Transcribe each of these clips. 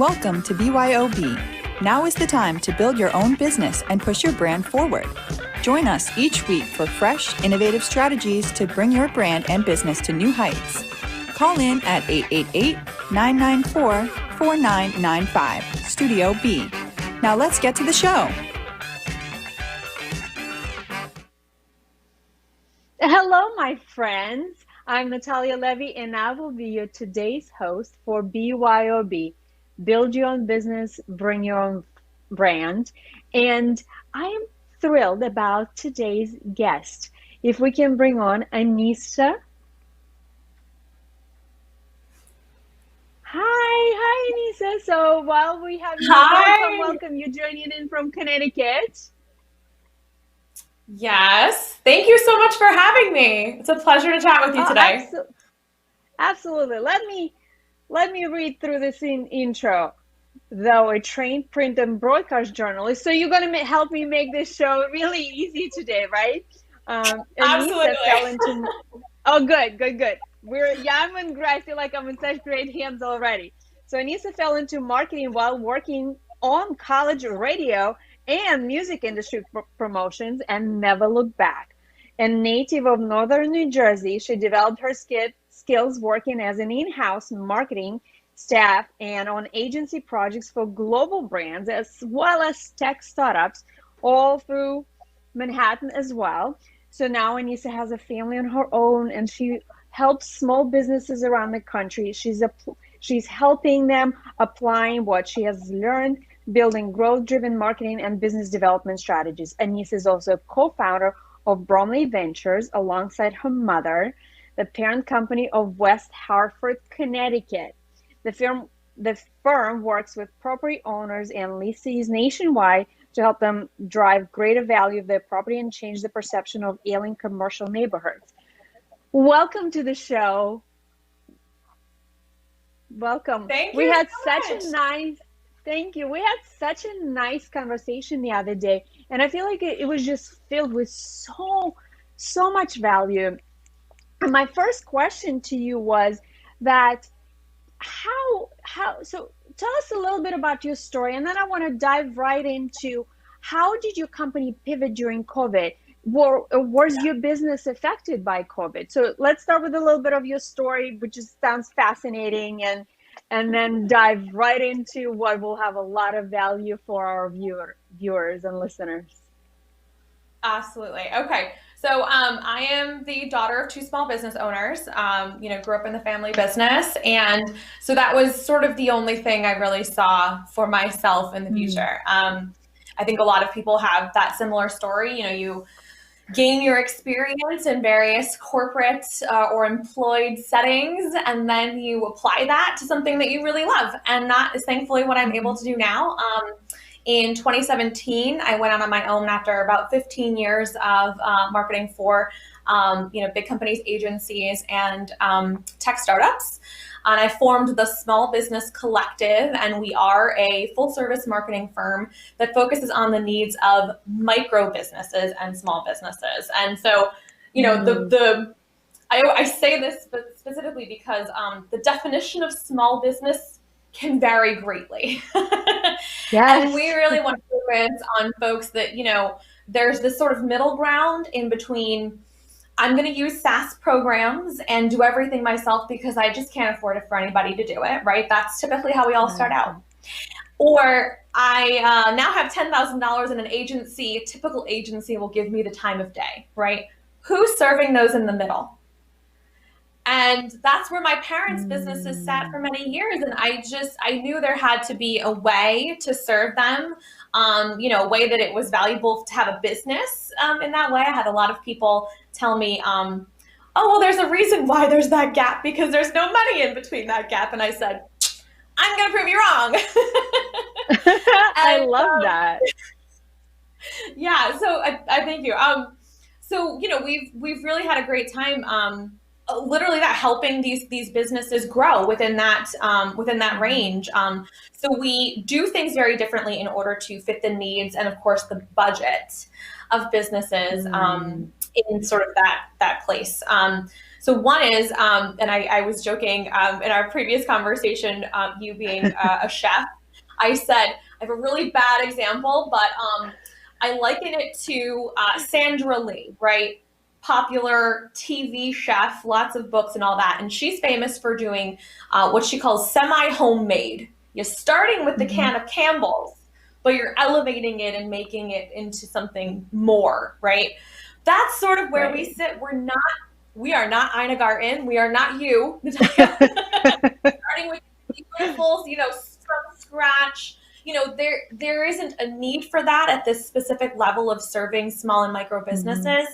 Welcome to BYOB. Now is the time to build your own business and push your brand forward. Join us each week for fresh, innovative strategies to bring your brand and business to new heights. Call in at 888-994-4995, Studio B. Now let's get to the show. Hello, my friends. I'm Natalia Levy, and I will be your today's host for BYOB. Build your own business, bring your own brand. And I am thrilled about today's guest. If we can bring on Anissa. Hi, Anissa. So while we have you, welcome. You're joining in from Connecticut. Yes. Thank you so much for having me. It's a pleasure to chat with you today. Absolutely. Let me read through this intro. Though a trained print and broadcast journalist, so you're going to help me make this show really easy today, right? Absolutely. Oh, good. I feel like I'm in such great hands already. So Anissa fell into marketing while working on college radio and music industry promotions and never looked back. A native of northern New Jersey, she developed her skills working as an in-house marketing staff and on agency projects for global brands as well as tech startups all through Manhattan as well. So now Anissa has a family on her own and she helps small businesses around the country. She's helping them applying what she has learned, building growth-driven marketing and business development strategies. Anissa is also a co-founder of Bromley Ventures alongside her mother, the parent company of West Hartford, Connecticut. The firm works with property owners and lessees nationwide to help them drive greater value of their property and change the perception of ailing commercial neighborhoods. Welcome to the show. Welcome. Thank you. We had Thank you. We had such a nice conversation the other day, and I feel like it was just filled with so much value. And my first question to you was that so tell us a little bit about your story, and then I want to dive right into how did your company pivot during COVID? Was your business affected by COVID? So let's start with a little bit of your story, which sounds fascinating, and then dive right into what will have a lot of value for our viewers and listeners. Absolutely. Okay. So I am the daughter of two small business owners, grew up in the family business. And so that was sort of the only thing I really saw for myself in the future. I think a lot of people have that similar story. You gain your experience in various corporate or employed settings, and then you apply that to something that you really love. And that is thankfully what I'm able to do now. In 2017, I went out on my own after about 15 years of marketing for, big companies, agencies, and tech startups. And I formed the Small Business Collective, and we are a full-service marketing firm that focuses on the needs of micro businesses and small businesses. And so, I say this specifically because the definition of small business can vary greatly. Yes. And we really want to focus on folks that, there's this sort of middle ground in between, I'm going to use SaaS programs and do everything myself because I just can't afford it for anybody to do it, right? That's typically how we all start out. Or I now have $10,000 in an agency. A typical agency will give me the time of day, right? Who's serving those in the middle? And that's where my parents' businesses sat for many years. And I knew there had to be a way to serve them, a way that it was valuable to have a business in that way. I had a lot of people tell me, there's a reason why there's that gap because there's no money in between that gap. And I said, I'm going to prove you wrong. I love that. Yeah. So I thank you. We've really had a great time. Literally that helping these businesses grow within that range. So we do things very differently in order to fit the needs and of course the budget of businesses in sort of that place. So one is, and I was joking in our previous conversation, you being a chef, I said, I have a really bad example, but I liken it to Sandra Lee, right? Popular TV chef, lots of books and all that. And she's famous for doing what she calls semi-homemade. You're starting with the can of Campbell's, but you're elevating it and making it into something more, right? That's sort of where we sit. We are not Ina Garten. We are not you, Natalia. Starting with beautiful, from scratch. There isn't a need for that at this specific level of serving small and micro businesses.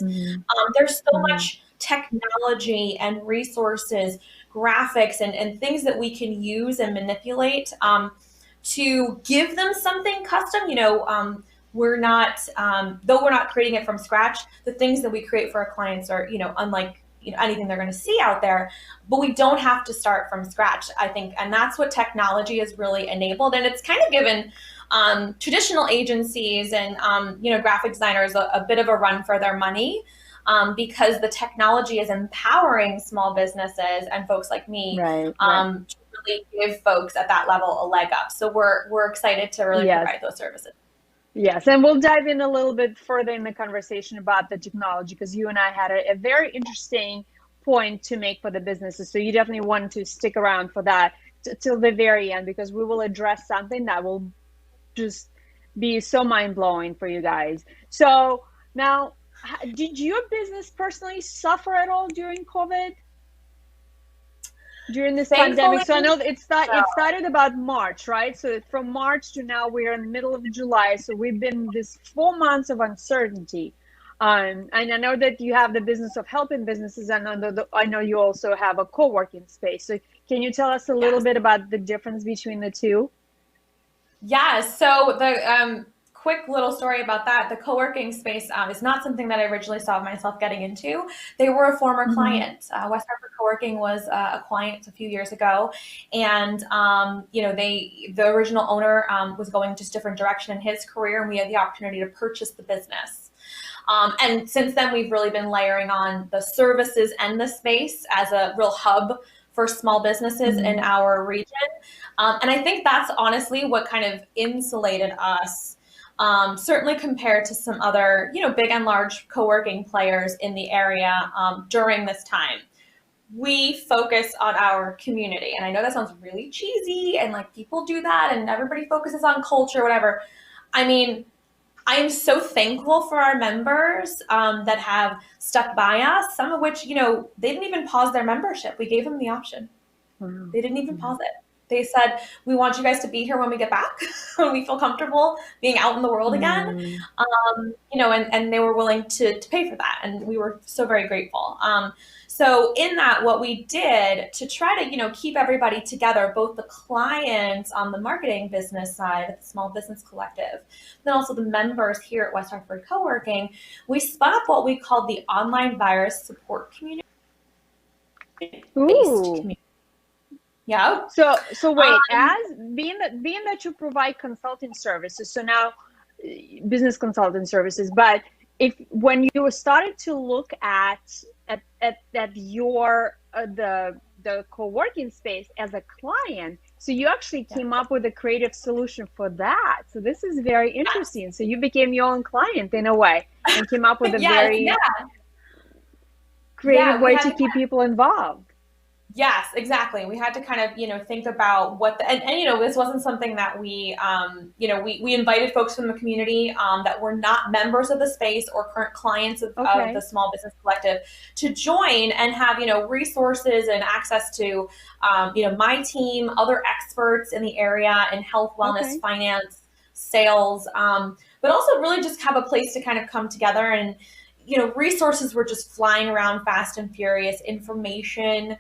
There's so much technology and resources, graphics, and things that we can use and manipulate to give them something custom. We're not, though we're not creating it from scratch, the things that we create for our clients are, unlike anything they're going to see out there, but we don't have to start from scratch, I think. And that's what technology has really enabled. And it's kind of given traditional agencies and, graphic designers a bit of a run for their money because the technology is empowering small businesses and folks like me to really give folks at that level a leg up. So we're excited to really provide those services. Yes, and we'll dive in a little bit further in the conversation about the technology because you and I had a very interesting point to make for the businesses. So you definitely want to stick around for that till the very end because we will address something that will just be so mind-blowing for you guys. So now, did your business personally suffer at all during COVID? During this pandemic? So I know it started about March, right? So from March to now, we're in the middle of July. So we've been this 4 months of uncertainty. And I know that you have the business of helping businesses, and I know you also have a co-working space. So can you tell us a little bit about the difference between the two? Yeah, so the quick little story about that. The co-working space is not something that I originally saw myself getting into. They were a former client. West Hartford Co-working was a client a few years ago, and the original owner was going just different direction in his career, and we had the opportunity to purchase the business. And since then, we've really been layering on the services and the space as a real hub for small businesses in our region. And I think that's honestly what kind of insulated us, certainly compared to some other, big and large co-working players in the area during this time. We focus on our community. And I know that sounds really cheesy and like people do that and everybody focuses on culture, whatever. I mean, I am so thankful for our members that have stuck by us, some of which, they didn't even pause their membership. We gave them the option. They didn't even pause it. They said, we want you guys to be here when we get back, when we feel comfortable being out in the world again. And they were willing to pay for that. And we were so very grateful. So in that, what we did to try to, keep everybody together, both the clients on the marketing business side of the Small Business Collective, then also the members here at West Hartford Co-working, we spun up what we called the Online Virus Support Community. Yeah. So wait, as being that you provide consulting services, so now business consulting services, but when you started to look at your the co-working space as a client, so you actually came up with a creative solution for that. So this is very interesting. So you became your own client in a way and came up with a very creative way to keep people involved. Yes, exactly. We had to kind of, think about what this wasn't something that we invited folks from the community that were not members of the space or current clients of the Small Business Collective to join and have, resources and access to, my team, other experts in the area in health, wellness, finance, sales, but also really just have a place to kind of come together and, resources were just flying around fast and furious, information.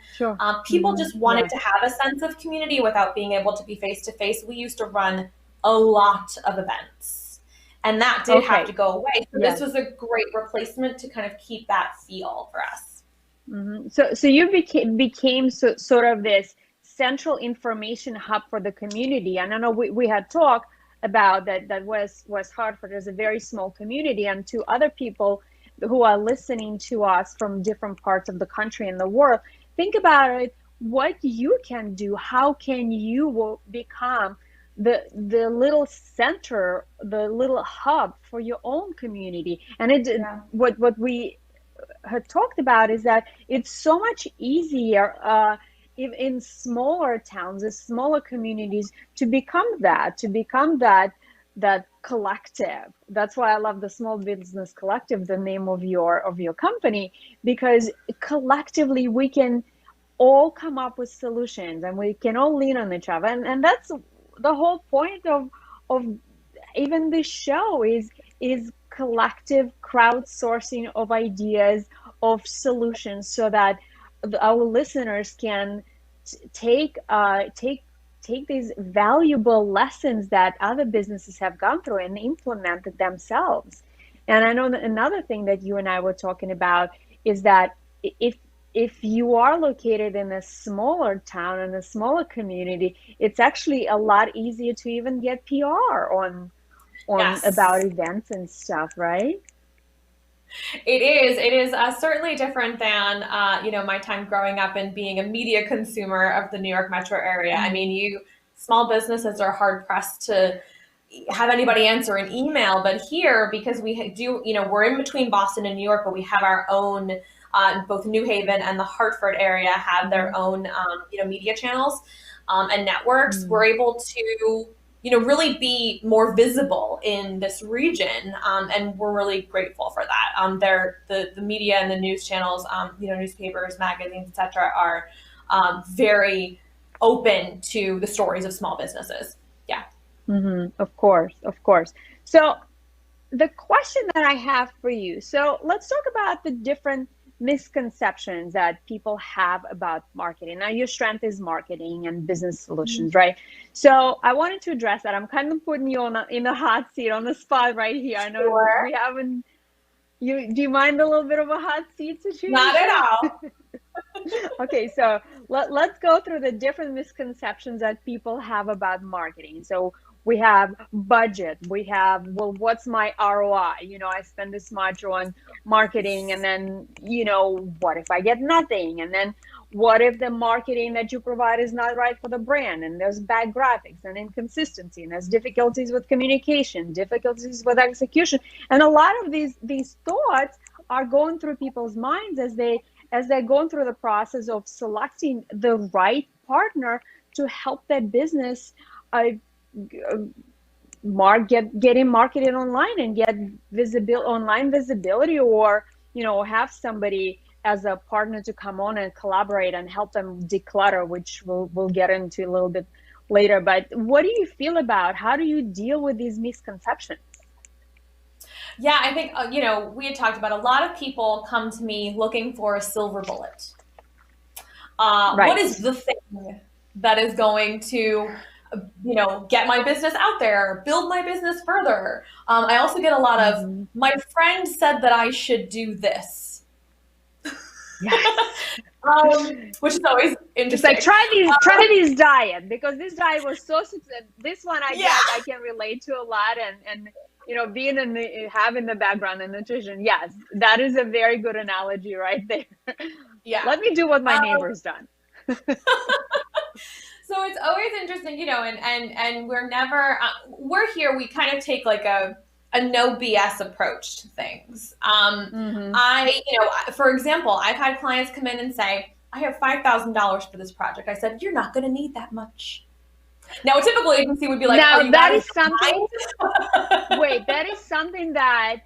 People just wanted to have a sense of community without being able to be face-to-face. We used to run a lot of events, and that did have to go away. So this was a great replacement to kind of keep that feel for us. So you became sort of this central information hub for the community. And I know we had talked about that West Hartford is a very small community, and to other people, who are listening to us from different parts of the country and the world, think about it, what you can do. How can you become the little center, the little hub for your own community? And what we had talked about is that it's so much easier in smaller towns, in smaller communities, to become that collective. That's why I love the Small Business Collective, the name of your company, because collectively we can all come up with solutions and we can all lean on each other. And that's the whole point of even this show is collective crowdsourcing of ideas, of solutions, so that our listeners can take these valuable lessons that other businesses have gone through and implement it themselves. And I know that another thing that you and I were talking about is that if you are located in a smaller town, in a smaller community, it's actually a lot easier to even get PR on about events and stuff, right? It is. It is certainly different than my time growing up and being a media consumer of the New York metro area. I mean, small businesses are hard pressed to have anybody answer an email, but here, because we do, we're in between Boston and New York, but we have our own. Both New Haven and the Hartford area have their own, media channels and networks. We're able to really be more visible in this region. And we're really grateful for that. The media and the news channels, newspapers, magazines, etc., are very open to the stories of small businesses. Yeah. Of course. So the question that I have for you, so let's talk about the different misconceptions that people have about marketing. Now, your strength is marketing and business solutions, right? So I wanted to address that. I'm kind of putting you in the hot seat, on the spot right here. I know we haven't. Do you mind a little bit of a hot seat situation? Not at all. Okay, so let's go through the different misconceptions that people have about marketing. So we have budget. We have, well, what's my ROI? I spend this much on marketing, and then, what if I get nothing? And then what if the marketing that you provide is not right for the brand? And there's bad graphics and inconsistency, and there's difficulties with communication, difficulties with execution. And a lot of these thoughts are going through people's minds as they're going through the process of selecting the right partner to help that business getting marketed online and get online visibility, or have somebody as a partner to come on and collaborate and help them declutter, which we'll get into a little bit later. But what do you feel about, how do you deal with these misconceptions? Yeah, I think, we had talked about, a lot of people come to me looking for a silver bullet. Right. What is the thing that is going to, get my business out there, build my business further? I also get a lot of, my friend said that I should do this. Yes. Which is always interesting. It's like, try this diet, because this diet was so successful. This one I can relate to a lot, and being having the background in nutrition. Yes, that is a very good analogy right there. Yeah. Let me do what my neighbor's done. So it's always interesting, and we're never, we're here, we kind of take like a no BS approach to things. For example, I've had clients come in and say, I have $5,000 for this project. I said, you're not going to need that much. Now, a typical agency would be like, now, that is something, wait, that is something that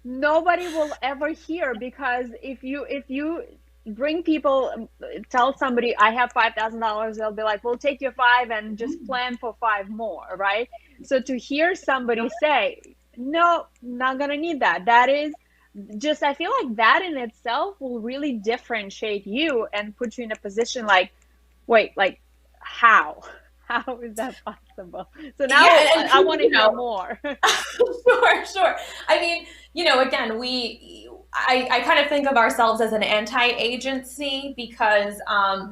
nobody will ever hear, because if you bring people, tell somebody I have $5,000, they'll be like, well, take your 5 and just plan for 5 more, right? So to hear somebody say, no, not gonna need that, that is just, I feel like that in itself will really differentiate you and put you in a position like, wait, like how is that possible? So now I want to know more. Sure. I mean, again, I kind of think of ourselves as an anti-agency, because,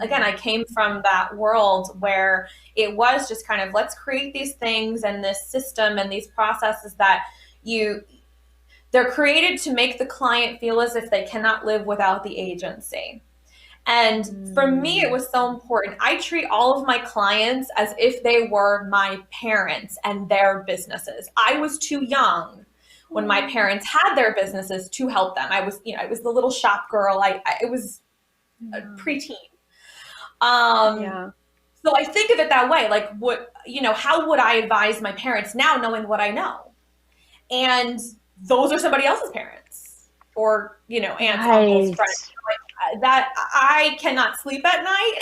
again, I came from that world where it was just kind of, let's create these things and this system and these processes that They're created to make the client feel as if they cannot live without the agency. And for me, it was so important. I treat all of my clients as if they were my parents and their businesses. I was too young when my parents had their businesses to help them. I was the little shop girl. It was a preteen. So I think of it that way. Like, how would I advise my parents now, knowing what I know? And those are somebody else's parents, or aunts, uncles, friends. Like, that I cannot sleep at night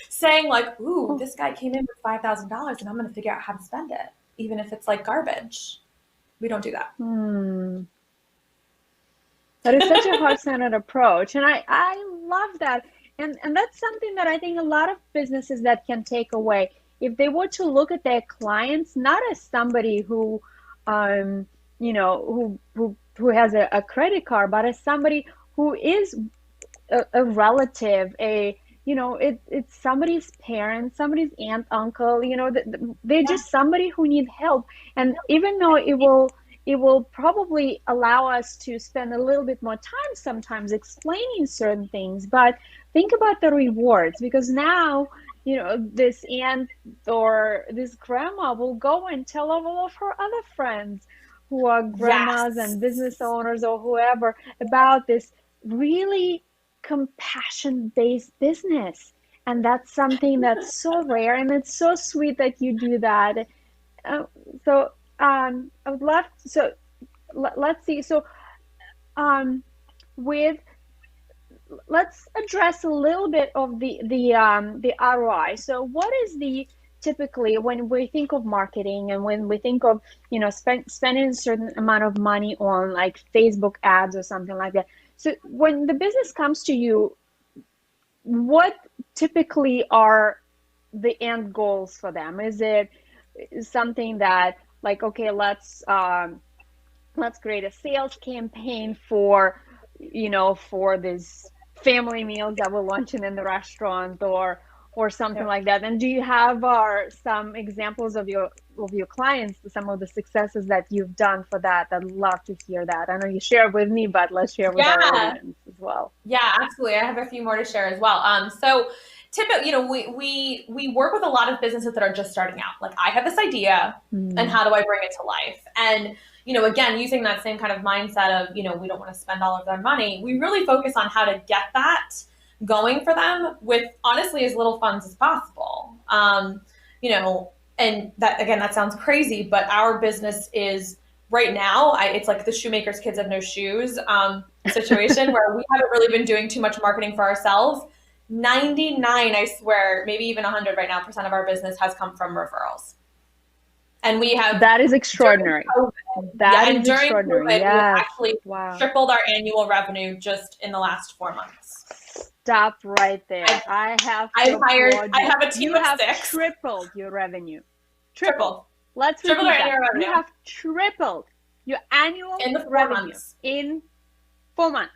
saying like, "Ooh, this guy came in with $5,000, and I'm going to figure out how to spend it, even if it's like garbage." We don't do that. That is such a heart-centered approach, and I love that. And that's something that I think a lot of businesses that can take away, if they were to look at their clients not as somebody who who has a credit card, but as somebody who is a relative, it's somebody's parent, somebody's aunt, uncle, they're just somebody who need help. And even though it will probably allow us to spend a little bit more time sometimes explaining certain things, but think about the rewards, because now this aunt or this grandma will go and tell all of her other friends who are grandmas and business owners or whoever about this really compassion-based business. And that's something that's so rare, and it's so sweet that you do that. I would love to, so let's see. So let's address a little bit of the ROI. So what is typically when we think of marketing and when we think of spending a certain amount of money on like Facebook ads or something like that? So when the business comes to you, what typically are the end goals for them? Is it something that like, okay, let's create a sales campaign for this family meals that we're launching in the restaurant or something like that? And do you have some examples of your clients, some of the successes that you've done for that? I'd love to hear that. I know you share with me, but let's share with our audience as well. Yeah, absolutely. I have a few more to share as well. So typically, we work with a lot of businesses that are just starting out. Like, I have this idea, and how do I bring it to life? And again, using that same kind of mindset of, we don't want to spend all of their money. We really focus on how to get that going for them with honestly as little funds as possible. And that, again, that sounds crazy, but our business is right now, it's like the shoemaker's kids have no shoes situation where we haven't really been doing too much marketing for ourselves. 99, I swear, maybe even 100 right now, % of our business has come from referrals. And we have that is extraordinary. During COVID, we actually tripled our annual revenue just in the last 4 months. Stop right there. I have a team of 6. Tripled your revenue. Tripled. Let's triple our annual revenue. You have tripled your annual revenue in 4 months.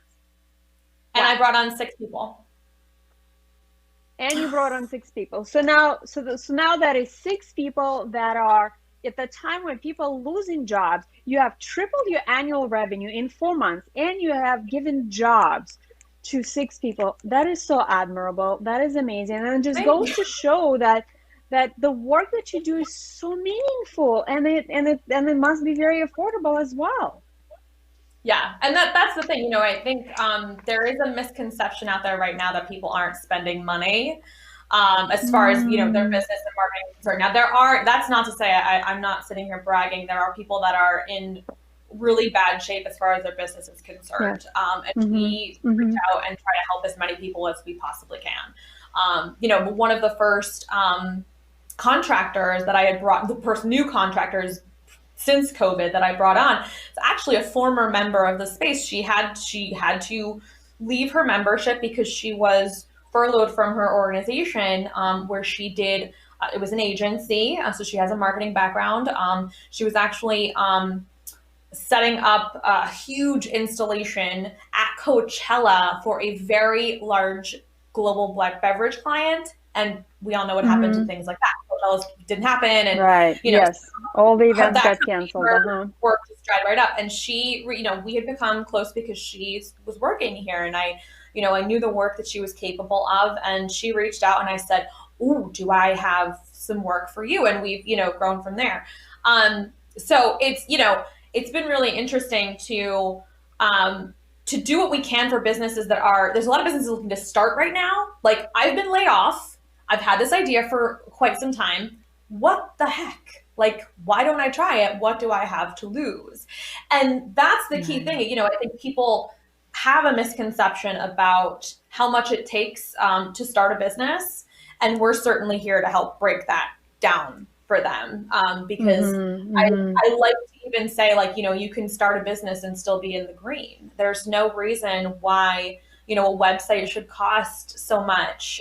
And I brought on 6 people. And you brought on 6 people. So now that is 6 people that are at the time when people are losing jobs. You have tripled your annual revenue in 4 months, and you have given jobs to 6 people. That is so admirable. That is amazing, and it just goes to show that the work that you do is so meaningful, and it must be very affordable as well. Yeah, and that's the thing. I think there is a misconception out there right now that people aren't spending money as far as their business and marketing is concerned. Now that's not to say I'm not sitting here bragging. There are people that are in really bad shape as far as their business is concerned, and we reach out and try to help as many people as we possibly can. One of the first contractors that I had brought, the first new contractors since COVID that I brought on, it's actually a former member of the space. She had to leave her membership because she was furloughed from her organization, where she did, it was an agency, so she has a marketing background. She was actually setting up a huge installation at Coachella for a very large global black beverage client. And we all know what happened to things like that. else didn't happen. And, right. you know, Yes. All the events that got canceled. work just dried right up. And she, you know, we had become close because she was working here, and I, you know, I knew the work that she was capable of, and she reached out and I said, "Ooh, do I have some work for you?" And we've, you know, grown from there. So it's, you know, it's been really interesting to do what we can for businesses that are, there's a lot of businesses looking to start right now. Like, I've been laid off. I've had this idea for quite some time. What the heck? Like, why don't I try it? What do I have to lose? And that's the key thing. You know, I think people have a misconception about how much it takes to start a business. And we're certainly here to help break that down for them, because I like to even say, like, you know, you can start a business and still be in the green. There's no reason why, you know, a website should cost so much.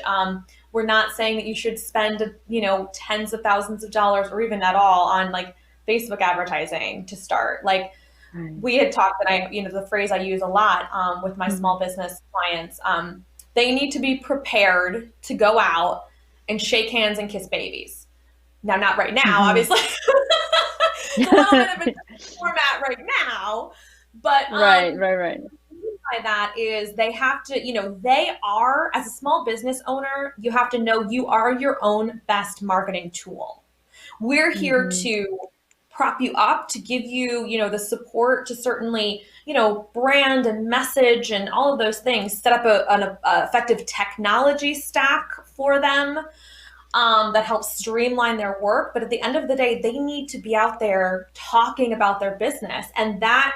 We're not saying that you should spend, you know, tens of thousands of dollars or even at all on like Facebook advertising to start. Like, we had talked, that I, you know, the phrase I use a lot with my small business clients, they need to be prepared to go out and shake hands and kiss babies. Now, not right now, obviously. It's a little bit of a different format right now, but right. by that is they have to, you know, they are, as a small business owner, you have to know you are your own best marketing tool. We're here to prop you up, to give you, you know, the support to certainly, you know, brand and message and all of those things, set up an effective technology stack for them that helps streamline their work. But at the end of the day, they need to be out there talking about their business. And that,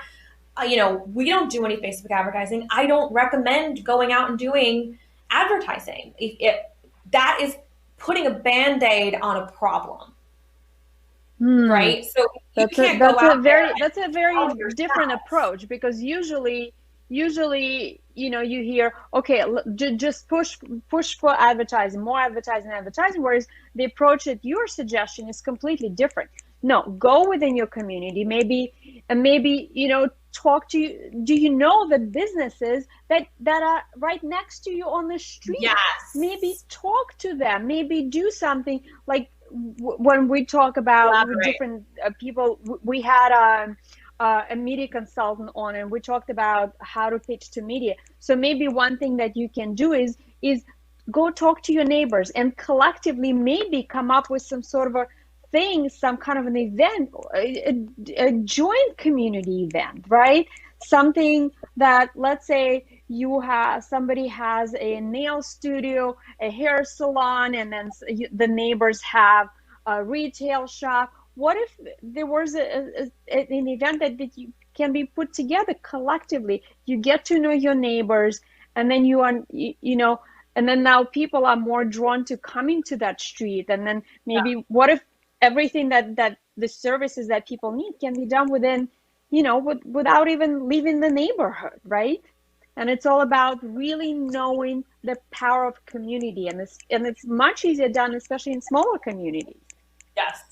you know, we don't do any Facebook advertising. I don't recommend going out and doing advertising. That is putting a Band-Aid on a problem. Right? So you can't go out there. That's a very different approach, because usually, you know, you hear, okay, just push for advertising, more advertising, whereas the approach that you're suggesting is completely different. No, go within your community, maybe, you know, talk to, do you know the businesses that are right next to you on the street? Yes. Maybe talk to them, maybe do something like, when we talk about different people, we had a media consultant on, and we talked about how to pitch to media. So maybe one thing that you can do is go talk to your neighbors and collectively maybe come up with some sort of a thing, some kind of an event, a joint community event, right? Something that, let's say somebody has a nail studio, a hair salon, and then the neighbors have a retail shop. What if there was an event that you can be put together collectively? You get to know your neighbors, and then you know, and then now people are more drawn to coming to that street. And then maybe what if everything that the services that people need can be done within, you know, without even leaving the neighborhood, right? And it's all about really knowing the power of community, and it's much easier done, especially in smaller communities. Yes.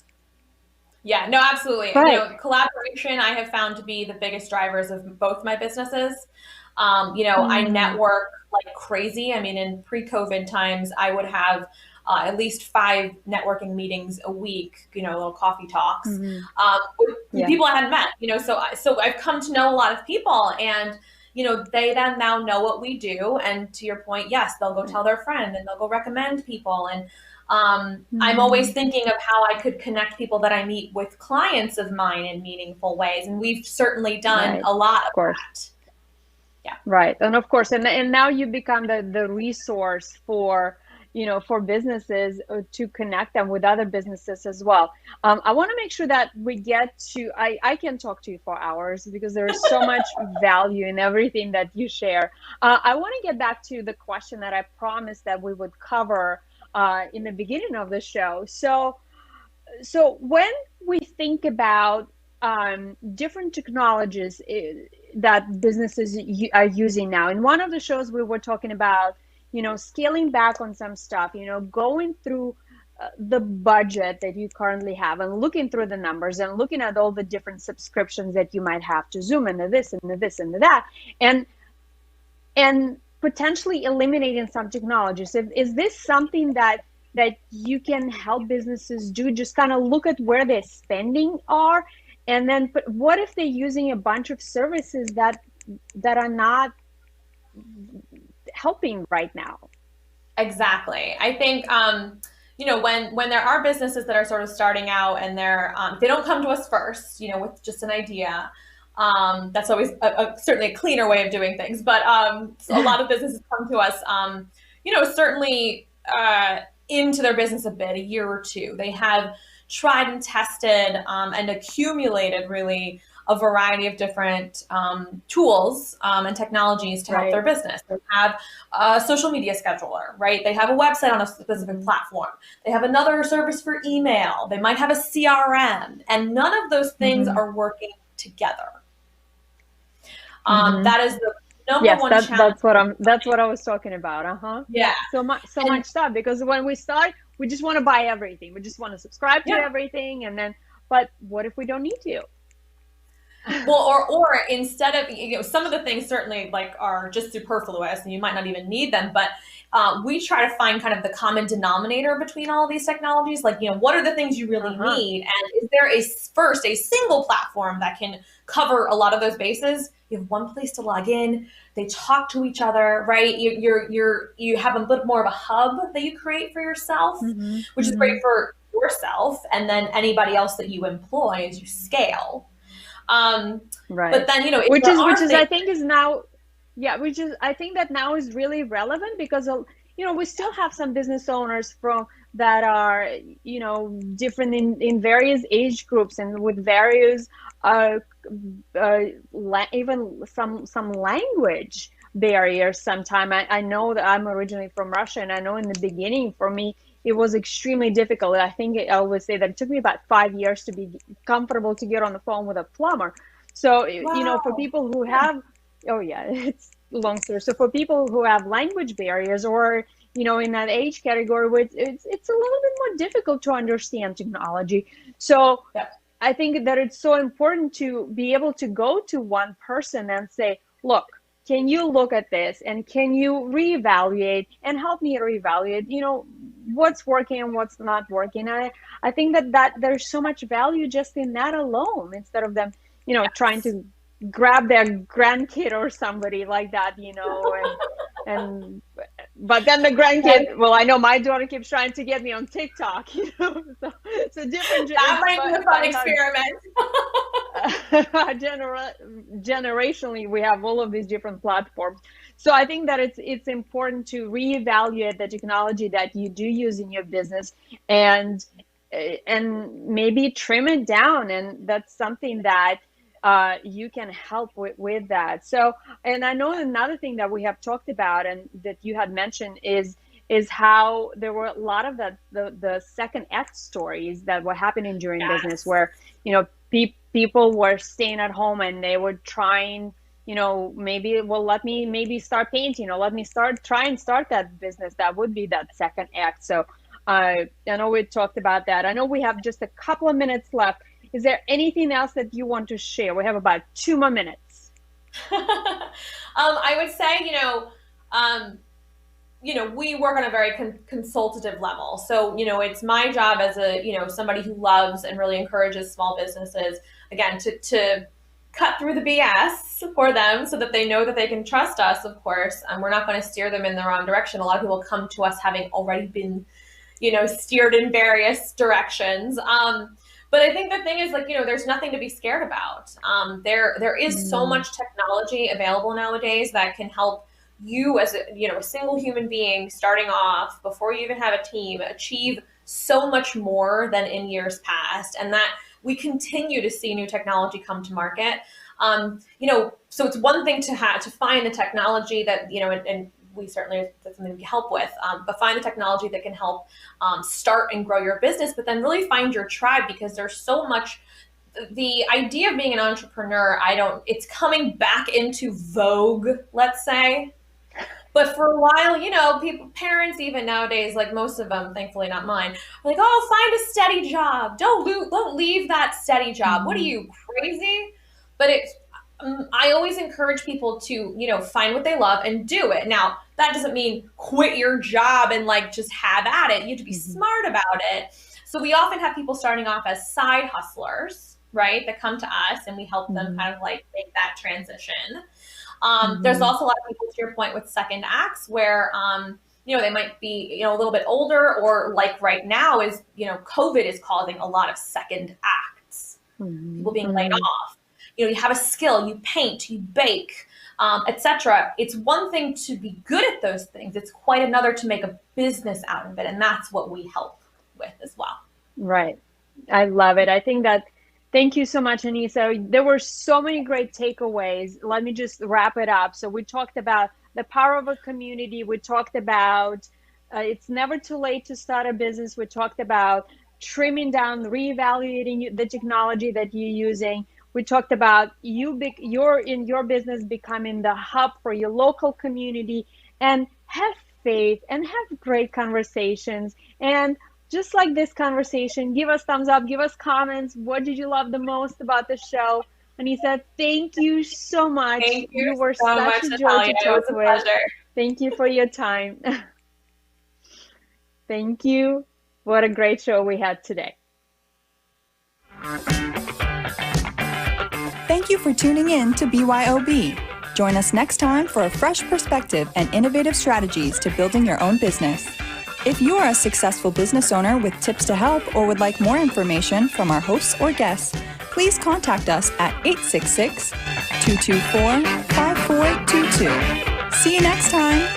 Yeah, no, absolutely. Right. You know, collaboration I have found to be the biggest drivers of both my businesses. You know, I network like crazy. I mean, in pre-COVID times, I would have at least 5 networking meetings a week, you know, little coffee talks with people I hadn't met, you know, so I've come to know a lot of people, and, you know, they then now know what we do. And to your point, yes, they'll go tell their friend, and they'll go recommend people. And I'm always thinking of how I could connect people that I meet with clients of mine in meaningful ways. And we've certainly done a lot of that. Yeah. Right. And of course, and now you become the resource for, you know, for businesses to connect them with other businesses as well. I want to make sure that we get to, I can talk to you for hours, because there is so much value in everything that you share. I want to get back to the question that I promised that we would cover in the beginning of the show. So when we think about different technologies that businesses are using now, in one of the shows we were talking about, you know, scaling back on some stuff, you know, going through the budget that you currently have and looking through the numbers and looking at all the different subscriptions that you might have to Zoom and this and this and that, and potentially eliminating some technologies. Is this something that that you can help businesses do? Just kind of look at where their spending are, and then but what if they're using a bunch of services that are not helping right now? Exactly. I think, when there are businesses that are sort of starting out and they don't come to us first, with just an idea. That's always certainly a cleaner way of doing things. But a lot of businesses come to us, certainly into their business a bit, a year or two. They have tried and tested and accumulated really a variety of different tools and technologies to help their business. They have a social media scheduler, right? They have a website on a specific platform. They have another service for email. They might have a CRM, and none of those things are working together. That is the number one challenge. That's what I was talking about. Yeah. So much stuff, because when we start, we just want to buy everything. We just want to subscribe to everything, and then, but what if we don't need to? Well, or instead of, some of the things certainly are just superfluous and you might not even need them, but we try to find kind of the common denominator between all of these technologies. What are the things you really need? And is there a single platform that can cover a lot of those bases? You have one place to log in. They talk to each other, right? You have a bit more of a hub that you create for yourself, which is great for yourself and then anybody else that you employ as you scale. Right. But then, which is I think is now, I think that now is really relevant, because we still have some business owners that are different in various age groups and with various even some language barriers. Sometime I know that I'm originally from Russia, and I know in the beginning for me it was extremely difficult. I think I always say that it took me about 5 years to be comfortable to get on the phone with a plumber. So, for people who have, it's a long story. So for people who have language barriers, or, in that age category where it's a little bit more difficult to understand technology. So I think that it's so important to be able to go to one person and say, look, can you look at this, and can you reevaluate and help me reevaluate, what's working and what's not working? I think that there's so much value just in that alone, instead of them, trying to grab their grandkid or somebody like that, and but then the grandkid, well, I know my daughter keeps trying to get me on TikTok, so it's a different. That might be a fun experiment. Generationally, we have all of these different platforms. So I think that it's important to reevaluate the technology that you do use in your business, and maybe trim it down. And that's something that you can help with that. So, and I know another thing that we have talked about and that you had mentioned is how there were a lot of the second act stories that were happening during business, where people were staying at home and they were trying, maybe, well, let me start painting, or let me try and start that business. That would be that second act. So I know we talked about that. I know we have just a couple of minutes left. Is there anything else that you want to share? We have about 2 more minutes. I would say, we work on a very consultative level. So, it's my job as somebody who loves and really encourages small businesses, again, to cut through the BS for them so that they know that they can trust us, of course, and we're not going to steer them in the wrong direction. A lot of people come to us having already been, steered in various directions. But I think the thing is, there's nothing to be scared about. There is so much technology available nowadays that can help you as a single human being starting off, before you even have a team, achieve so much more than in years past, and that we continue to see new technology come to market. So it's one thing to find the technology that, and we certainly, that's something we can help with, but find the technology that can help start and grow your business, but then really find your tribe, because there's so much. The idea of being an entrepreneur, it's coming back into vogue, let's say. But for a while, parents even nowadays, like most of them, thankfully not mine, are like, oh, find a steady job. Don't leave that steady job. What are you, crazy? But I always encourage people to, find what they love and do it. Now, that doesn't mean quit your job and like just have at it. You have to be smart about it. So we often have people starting off as side hustlers, right? That come to us and we help them kind of like make that transition. There's also a lot of people, to your point, with second acts where, they might be, a little bit older, or like right now is, COVID is causing a lot of second acts, people being laid off. You have a skill, you paint, you bake, etc. It's one thing to be good at those things. It's quite another to make a business out of it. And that's what we help with as well. Right. I love it. I think that, thank you so much, Anissa. There were so many great takeaways. Let me just wrap it up. So we talked about the power of a community. We talked about it's never too late to start a business. We talked about trimming down, reevaluating the technology that you're using. We talked about you're in your business becoming the hub for your local community, and have faith and have great conversations. And just like this conversation, give us thumbs up, give us comments. What did you love the most about the show? Anissa, thank you so much. Thank you were so such much, a joy Natalia. to talk It was a with. pleasure. Thank you for your time. Thank you. What a great show we had today. Thank you for tuning in to BYOB. Join us next time for a fresh perspective and innovative strategies to building your own business. If you are a successful business owner with tips to help or would like more information from our hosts or guests, please contact us at 866-224-5422. See you next time.